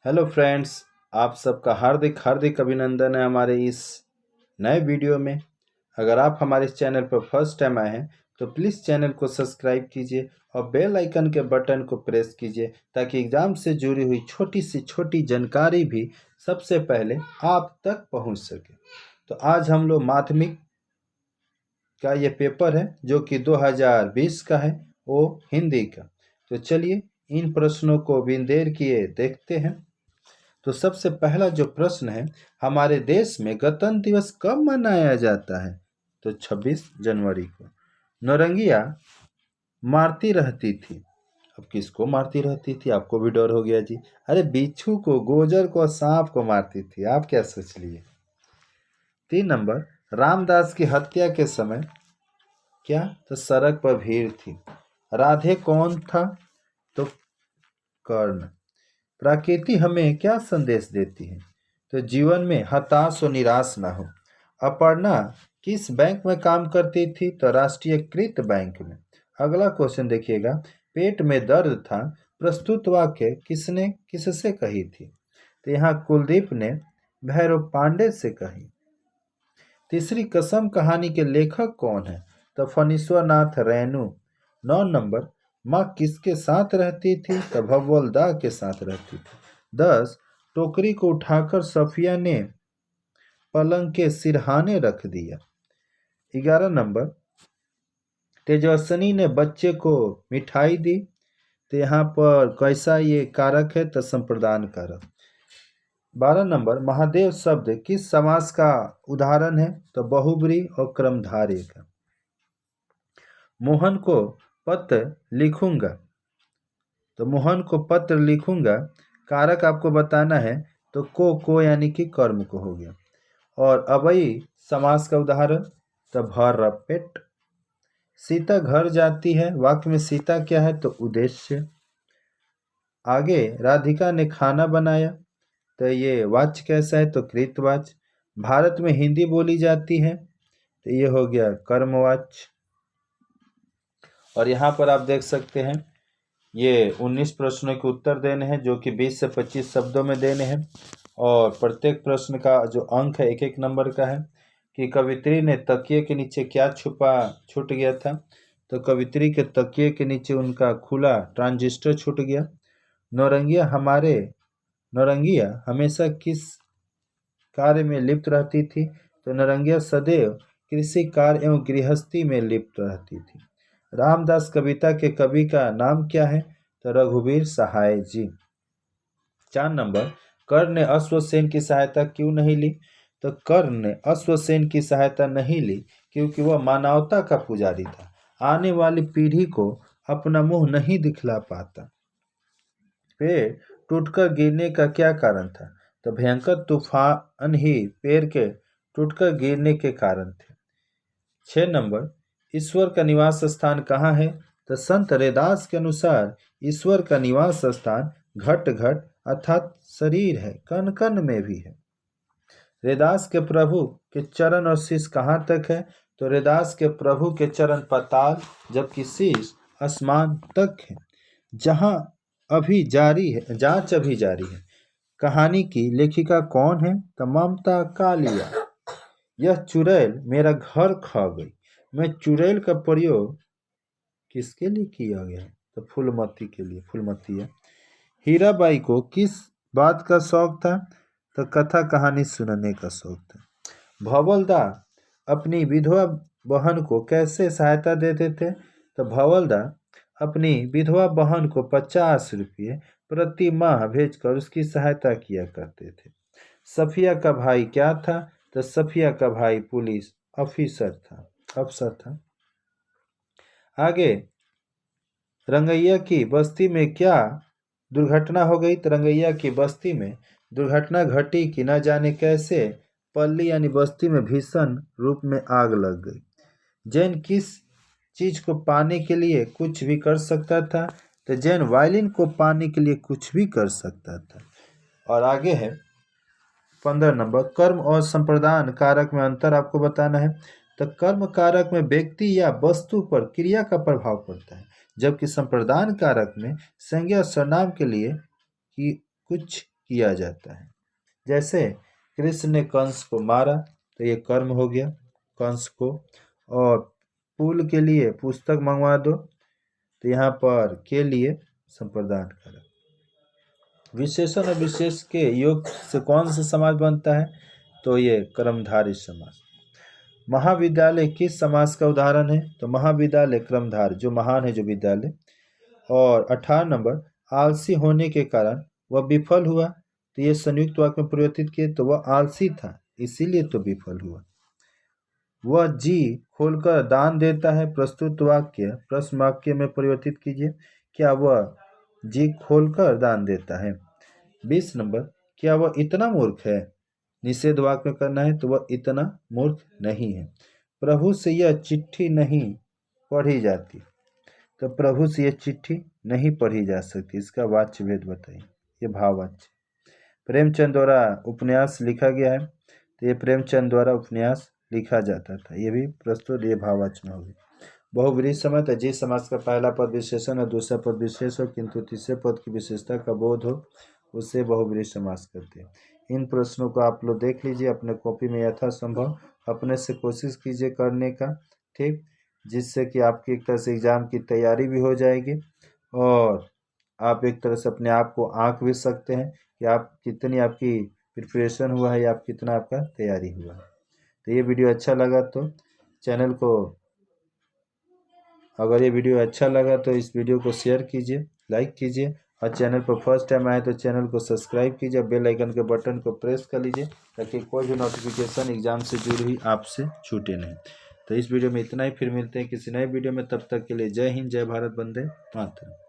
Hello friends, आप सबका हार्दिक हार्दिक अभिनंदन है हमारे इस नए वीडियो में। अगर आप हमारे इस चैनल पर फर्स्ट टाइम आए हैं तो प्लीज़ चैनल को सब्सक्राइब कीजिए और बेल आइकन के बटन को प्रेस कीजिए ताकि एग्ज़ाम से जुड़ी हुई छोटी से छोटी जानकारी भी सबसे पहले आप तक पहुंच सके। तो आज हम लोग माध्यमिक का ये पेपर है जो कि 2020 का है, वो हिंदी का। तो चलिए इन प्रश्नों को बिन देर किए देखते हैं। तो सबसे पहला जो प्रश्न है, हमारे देश में गणतंत्र दिवस कब मनाया जाता है? तो 26 जनवरी को। नौरंगिया मारती रहती थी। अब किसको मारती रहती थी? आपको भी डर हो गया जी। अरे बिच्छू को, गोजर को, सांप को मारती थी। आप क्या सोच लिए? 3 नंबर, रामदास की हत्या के समय क्या? तो सड़क पर भीड़ थी। राधे कौन था? तो कर्ण। प्रकृति हमें क्या संदेश देती है? तो जीवन में हताश और निराश ना हो। अपर्णा किस बैंक में काम करती थी? तो राष्ट्रीयकृत बैंक में। अगला क्वेश्चन देखिएगा, पेट में दर्द था, प्रस्तुत वाक्य किसने किससे कही थी? तो यहाँ कुलदीप ने भैरव पांडे से कही। तीसरी कसम कहानी के लेखक कौन है? तो फणीश्वर नाथ रेणु। 9 नंबर, माँ किसके साथ रहती थी? तो भगवल दाह के साथ रहती थी। 10, टोकरी को उठाकर सफिया ने पलंग के सिरहाने रख दिया। 11 नंबर, तेजस्विनी ने बच्चे को मिठाई दी। तो यहाँ पर कैसा ये कारक है? तो संप्रदान कारक। 12 नंबर, महादेव शब्द किस समास का उदाहरण है? तो बहुब्री और क्रमधारय का। मोहन को पत्र लिखूंगा। तो मोहन को पत्र लिखूंगा, कारक आपको बताना है। तो को यानी कि कर्म को हो गया। और अवयी समास का उदाहरण, तो भर पेट। सीता घर जाती है, वाक्य में सीता क्या है? तो उद्देश्य। आगे राधिका ने खाना बनाया, तो ये वाच्य कैसा है? तो कृतवाच्य। भारत में हिंदी बोली जाती है, तो ये हो गया कर्मवाच्य। और यहाँ पर आप देख सकते हैं ये 19 प्रश्नों के उत्तर देने हैं जो कि 20 से 25 शब्दों में देने हैं। और प्रत्येक प्रश्न का जो अंक है 1-1 नंबर का है। कि कवित्री ने तकिए के नीचे क्या छूट गया था? तो कवित्री के तकिए के नीचे उनका खुला ट्रांजिस्टर छूट गया। नौरंगिया हमेशा किस कार्य में लिप्त रहती थी? तो नौरंगिया सदैव कृषि कार्य एवं गृहस्थी में लिप्त रहती थी। रामदास कविता के कवि का नाम क्या है? तो रघुवीर सहाय जी। 4 नंबर, कर्ण ने अश्वसेन की सहायता क्यों नहीं ली? तो कर्ण ने अश्वसेन की सहायता नहीं ली क्योंकि वह मानवता का पुजारी था, आने वाली पीढ़ी को अपना मुंह नहीं दिखला पाता। पेड़ टूटकर गिरने का क्या कारण था? तो भयंकर तूफान ही पेड़ के टूटकर गिरने के कारण थे। 6 नंबर, ईश्वर का निवास स्थान कहाँ है? तो संत रैदास के अनुसार ईश्वर का निवास स्थान घट घट अर्थात शरीर है, कण कण में भी है। रैदास के प्रभु के चरण और शीश कहाँ तक है? तो रैदास के प्रभु के चरण पाताल, जबकि शीश आसमान तक है। जांच अभी जारी है। कहानी की लेखिका कौन है? तो ममता कालिया। यह चुड़ैल मेरा घर खा गई। मैं चुड़ैल का प्रयोग किसके लिए किया गया है? तो फूलमती के लिए, फूलमती है। हीराबाई को किस बात का शौक था? तो कथा कहानी सुनने का शौक था। भवलदा अपनी विधवा बहन को कैसे सहायता देते थे? तो भवलदा अपनी विधवा बहन को 50 रुपये प्रति माह भेजकर उसकी सहायता किया करते थे। सफिया का भाई क्या था? तो सफिया का भाई पुलिस अफसर था। आगे, रंगैया की बस्ती में क्या दुर्घटना हो गई? तो रंगैया की बस्ती में दुर्घटना घटी कि न जाने कैसे पल्ली यानी बस्ती में भीषण रूप में आग लग गई। जैन किस चीज को पाने के लिए कुछ भी कर सकता था? तो जैन वायलिन को पाने के लिए कुछ भी कर सकता था। और आगे है 15 नंबर, कर्म और संप्रदान कारक में अंतर आपको बताना है। तो कर्म कारक में व्यक्ति या वस्तु पर क्रिया का प्रभाव पड़ता है, जबकि संप्रदान कारक में संज्ञा सर्वनाम के लिए कि कुछ किया जाता है। जैसे कृष्ण ने कंस को मारा तो ये कर्म हो गया कंस को, और पुल के लिए पुस्तक मंगवा दो तो यहाँ पर के लिए संप्रदान करा। विशेषण और विशेष के योग से कौन सा समाज बनता है, तो ये कर्मधारय समाज। महाविद्यालय किस समाज का उदाहरण है, तो महाविद्यालय क्रमधार, जो महान है जो विद्यालय। और 18 नंबर, आलसी होने के कारण वह विफल हुआ, तो ये संयुक्त वाक्य में परिवर्तित किए तो वह आलसी था इसीलिए तो विफल हुआ। वह जी खोलकर दान देता है, प्रस्तुत वाक्य प्रश्न वाक्य में परिवर्तित कीजिए, क्या वह जी खोलकर दान देता है। 20 नंबर, क्या वह इतना मूर्ख है, निषेध वाक्य में करना है तो वह इतना मूर्ख नहीं है। प्रभु से यह चिट्ठी नहीं पढ़ी जाती, तो प्रभु से यह चिट्ठी नहीं पढ़ी जा सकती, इसका वाच्य भेद बताइए, ये भाववाच्य। प्रेमचंद द्वारा उपन्यास लिखा गया है, तो ये प्रेमचंद द्वारा उपन्यास लिखा जाता था, ये भी प्रस्तुत, ये भाववाच्य में होगी। बहुव्रीहि समास, जिस समास का पहला पद विशेषण और दूसरा पद विशेष हो किंतु तीसरे पद की विशेषता का बोध हो उसे बहुव्रीहि समास कहते हैं। इन प्रश्नों को आप लोग देख लीजिए अपने कॉपी में, यथासंभव अपने से कोशिश कीजिए करने का, ठीक, जिससे कि आपकी एक तरह से एग्ज़ाम की तैयारी भी हो जाएगी और आप एक तरह से अपने आप को आंक भी सकते हैं कि आप कितनी आपकी प्रिपरेशन हुआ है या आप कितना आपका तैयारी हुआ है। तो ये वीडियो अच्छा लगा तो चैनल को, अगर ये वीडियो अच्छा लगा तो इस वीडियो को शेयर कीजिए, लाइक कीजिए, और चैनल पर फर्स्ट टाइम आए तो चैनल को सब्सक्राइब कीजिए, बेल आइकन के बटन को प्रेस कर लीजिए ताकि कोई भी नोटिफिकेशन एग्जाम से जुड़ी हुई आपसे छूटे नहीं। तो इस वीडियो में इतना ही, फिर मिलते हैं किसी नए वीडियो में, तब तक के लिए जय हिंद, जय भारत, वंदे मातरम।